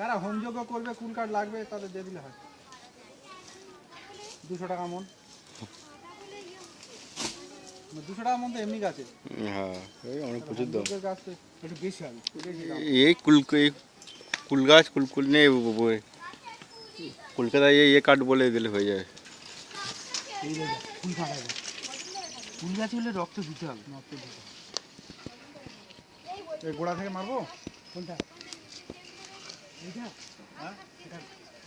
কারা হোমযোগ্য করবে কুল কাঠ লাগবে তাদের দিয়ে দিলে হয়। 200 টাকা মন, 200 টাকা মন তো এমনি গাছে। হ্যাঁ এই অনেক প্রচুর দাম। গাছ তো একটু বেশি হবে। এই কুল গাছ কুল নেই কলকাতায় এই কাঠ বলে দিলে হয়ে যায়। এই যে ফুল ফাটা যায়, ফুল গাছ হলে রক্ত দিতে হবে, রক্ত দিতে হবে। এই গোড়া থেকে মারবো কোনটা? এইটা? হ্যাঁ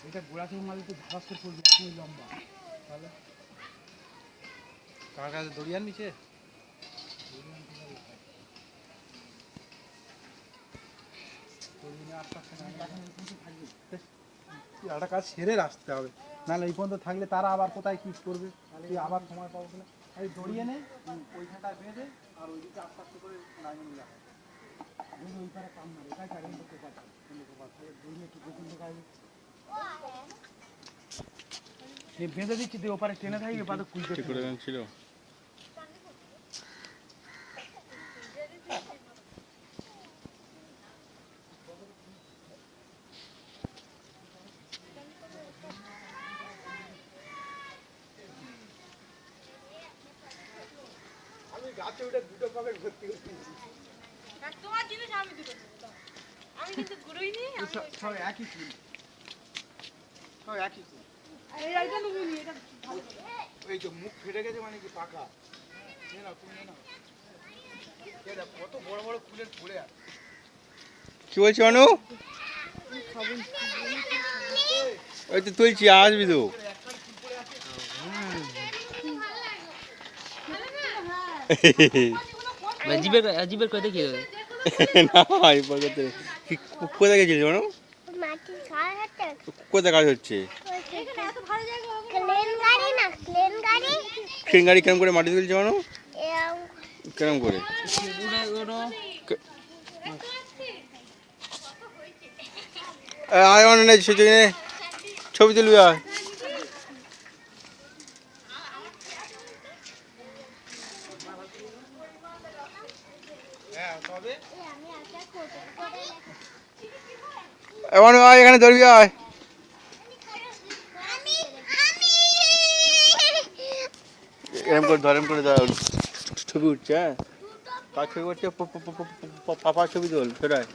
এটা গোড়া থেকে মারলে তো ঝাঁস করে পড়বে, খুব লম্বা। তাহলে কার কাছে দড়িয়ার নিচে একটা কাজ সেরে আসতে হবে, নাহলে এই পর্যন্ত থাকলে তারা আবার কোথায় কি করবে, তুই আবার সময় পাবো না। এই দড়িয়ে নে ওইখানটায় বেঁধে আর ওইদিকে আস্তে আস্তে করে লাইনে মিলা ওই পারে কাম মারে এটাই কারেন্ট করতে পারছে দড়িয়ে একটু গোপন ঢোকাবে বেঁধে দিচ্ছি তুই ওপারে টেনে থাকবে পাতে কুলতে ছিল। আমি গাছে উঠে দুটো পকেট ভর্তি করছি। তোমার জিনিস আমি দুটো আমি কিন্তু ঘুরোই নি, সব একই ফুল, সব একই ফুল। এই আইটা নিবি নি, এটা ভালো। এই যে মুখ ফেটে গেছে মানে কি পাকা, নে না তুমি নে না। এই দেখ কত বড় বড় ফুলের ফুলে আছে। কি বলছি অনু? ওই তো তুলছি আসবি তো। জিবের কই দেখি না এই পকেটে কি কোথায় গেছিস অনু? মাটি খাওয়া হচ্ছে কোথায় কাজ হচ্ছে? এখানে এত ভালো জায়গা হবে ক্লেন গাড়ি না ক্লেন গাড়ি ট্রেন গাড়ি কেমন করে মাটি তুলছে অনু? এরম কেমন করে? আয় অনু নেই সেজন্য ছবি তুলবি আয়। হ্যাঁ তবে আমি একটা ফটো করে অনু আয় এখানে ধরবি আয়। আমি এরম করে ধরেম করে দাও ছবি উঠছে। হ্যাঁ কার ছবি উঠছে? পাপার ছবি তোল সেটাই।